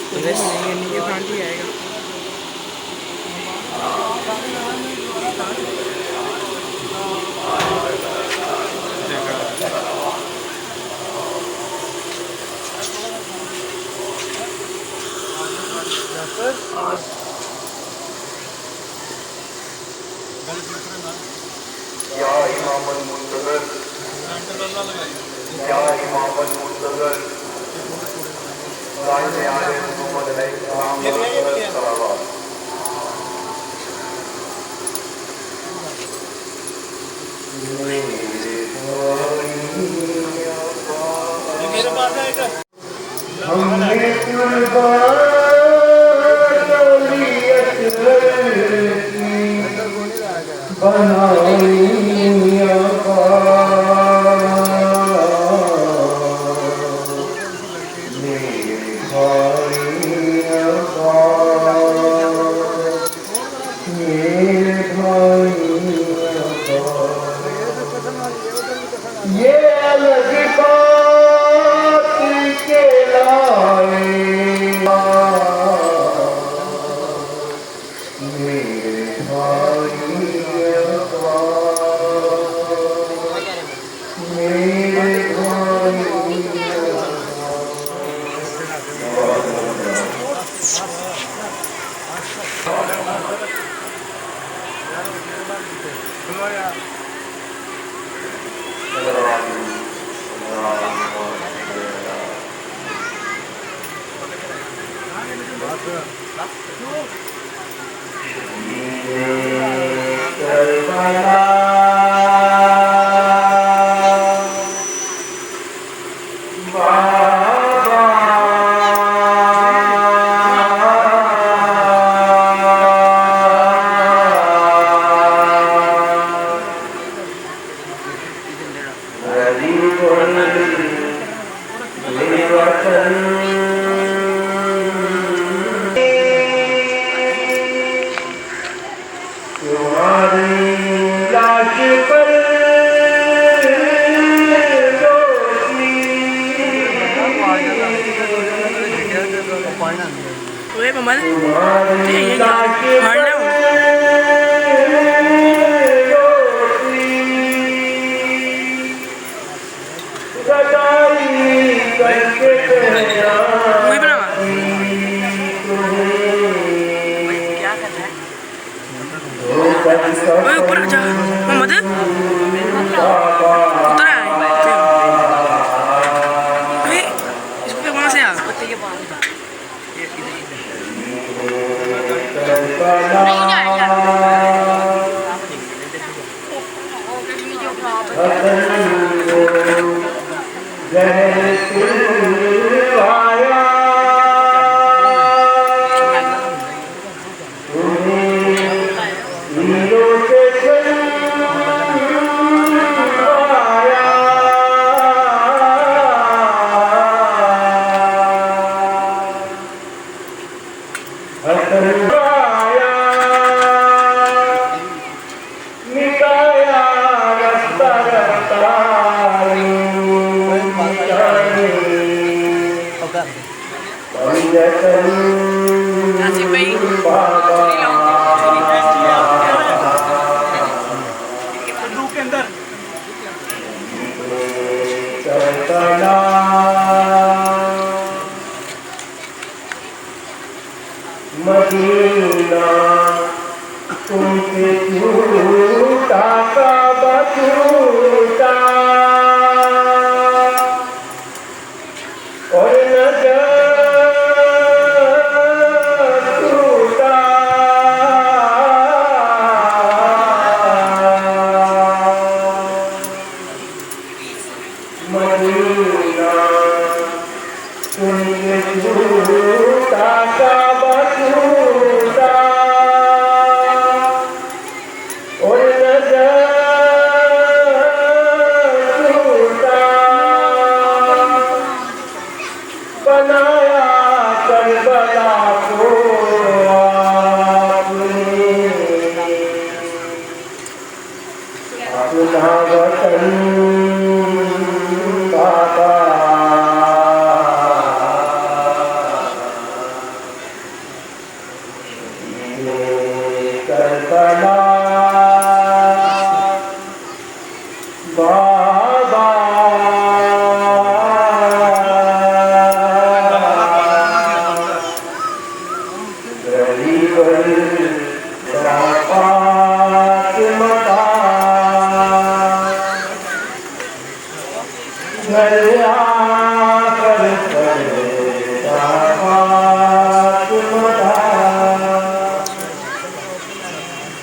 ये फ्रंट ही आएगा। या इमामुल मुंतज़र या इमामुल मुंतज़र साहिब आले मोहम्मद अलैहिस्सलाम सलावत मेरे पास आएगा हमने ये अलग बात के लाए मेरे भाई मेरे Oye, mamá, sí, muy brava. Oye, ऊपर जा, मोहम्मद, उतर आए। अरे, इसको वहाँ से आ। Así ve. के अंदर मदीना तुमसे झूठा का बचूटा और नजर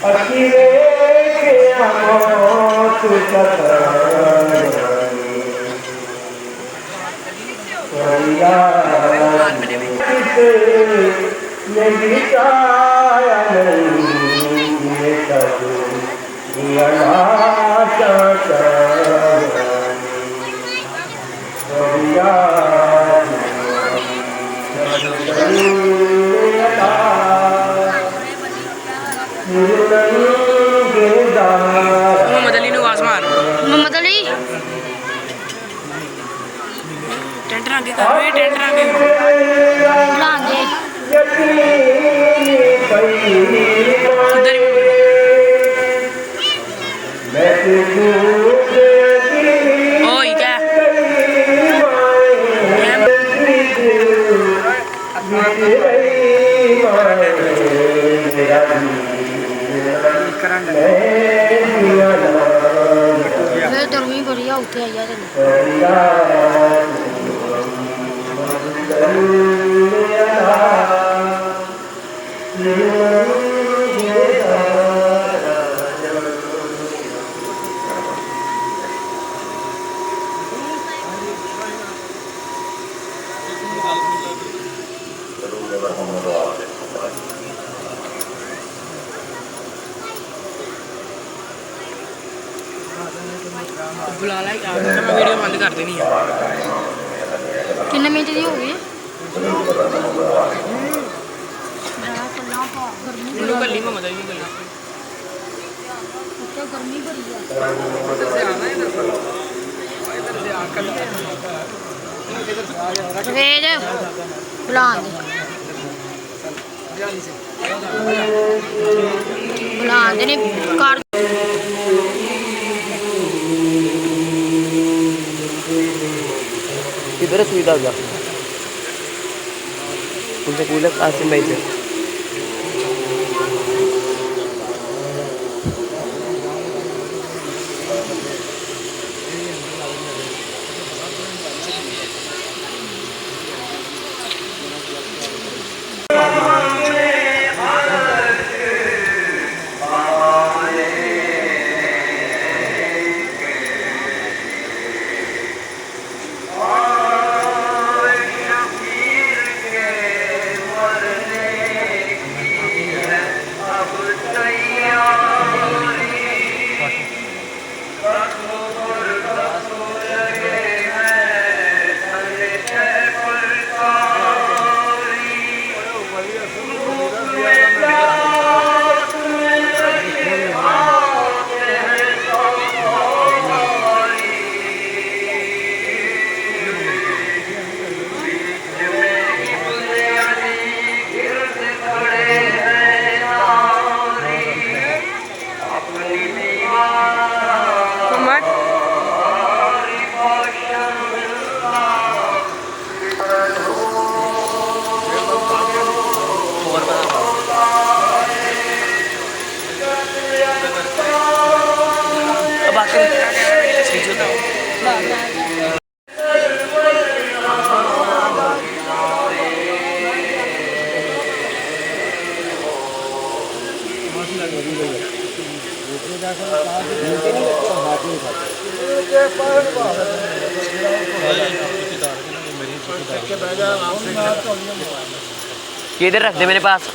अखिरे के अमोत मोहम्मद अली नवाज मार मोहम्मद अली टेंट रंग कर रहे टेंट रंग बुलांगे उधर ओए क्या फिर गर्मी बड़ी है उठे आइया तेन बुला ला क्या मैं वीडियो बंद कर देनी है किन्ने मिनट दी हो गई इन्हों कल में मजा नहीं कल गर्मी बड़ी है सफेद बुलांगे बुलांगे नहीं कर किधर है सुविधा होगा उनसे कूलर कासिम भाई से किधर रख दे मेरे पास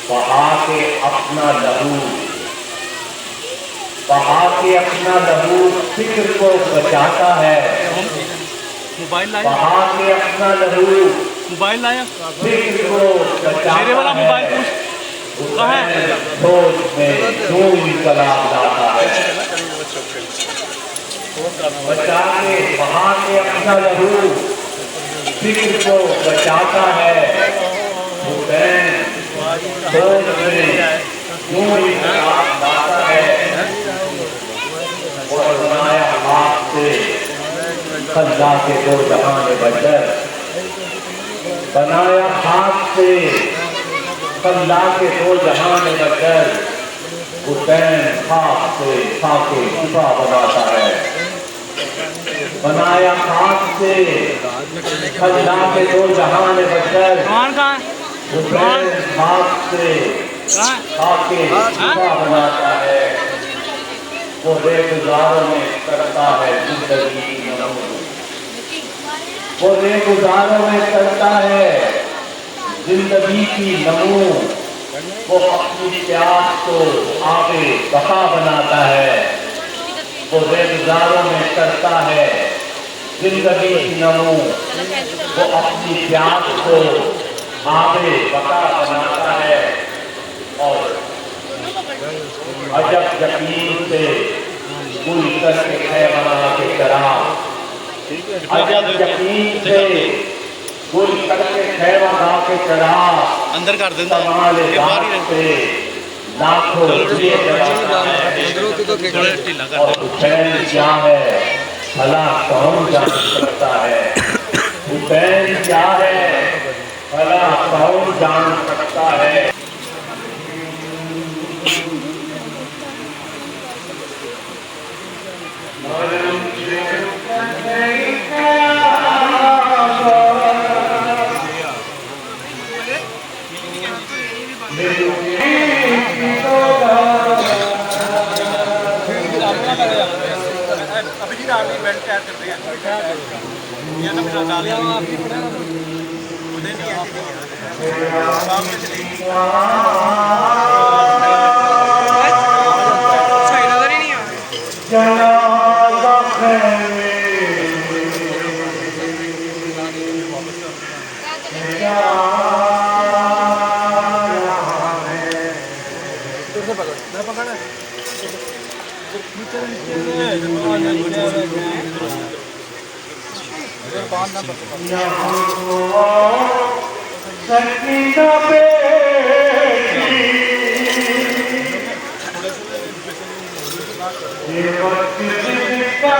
बहा के अपना लहू, बहा के अपना लहू फिक्र को बचाता है। मोबाइल लाया, बहा के अपना लहू मोबाइल लाया, फिक्र को बचाता मेरे वाला मोबाइल है। पूछ कहाँ है? सोच में जो इनकलाब लाता है। बचा के बहा के अपना लहू फिक्र को बचाता है। हुसैन सोच में जो इनकलाब लाता है। और बनाया हाथ से खल्ला के दो जहान बशर, बनाया हाथ से खल्ला के दो जहान बशर। हुसैन खाक से खाके शिफा बनाता है। बनाया हाथ से खल्ला के दो जहान बशर। कौन कहाँ? हुसैन खाक से कहाँ? खाके शिफा बनाता है। वो बेगुजारों में करता है जिंदगी की नमूद, वो बेगुजारों में करता है जिंदगी की नमूद। वो अपनी प्यास को आगे बका बनाता है। वो बेगुजारों में करता है जिंदगी की नमूद। वो अपनी प्यास को आगे बका बनाता है। और अजब यकीन से गुल करके खैमा के चढ़ा, अजब यकीन से गुल करके खैमा के चढ़ा। अंदर कर देना, कमाल ये बाहर ही रात से लाखों दिए जलाता है। थोड़ा ढीला कर और हुसैन क्या है भला कौन जान सकता है। हुसैन क्या है भला कौन जान सकता है। अभी आर्मी इवेंट तैयार कर रहे हैं। ये ना बिना डाल उन्हें नहीं सही नजर ही नहीं आ सकीना पे ये वक्त जिसका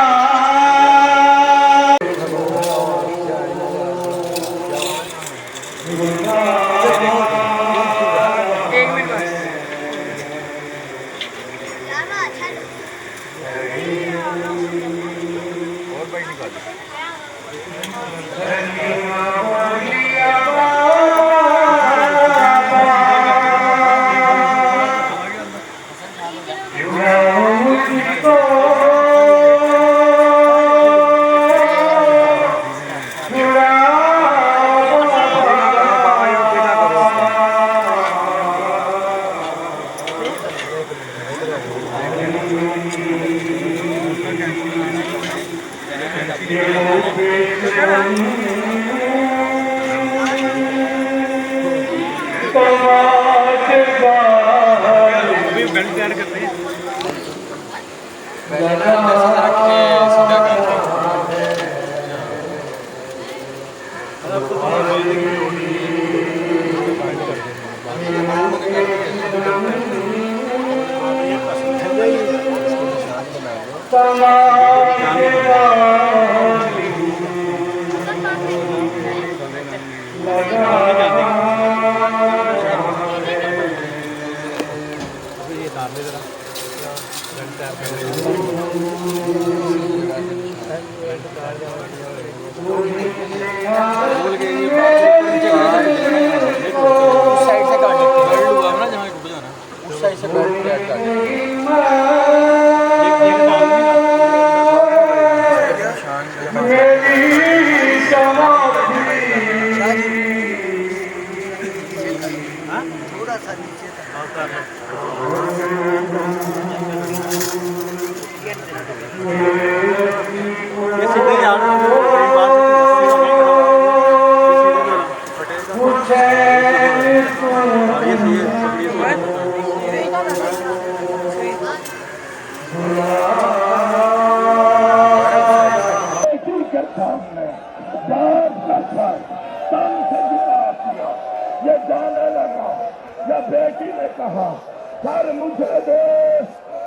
तैयार करते हैं। थोड़ा सा नीचे तक। ये सीधे जाना है, कई बार सीधा नहीं खड़ा होगा। ये सीधे जाना, फटेगा। ये ये जाने लगा, या बेटी ने कहा सर मुझे दे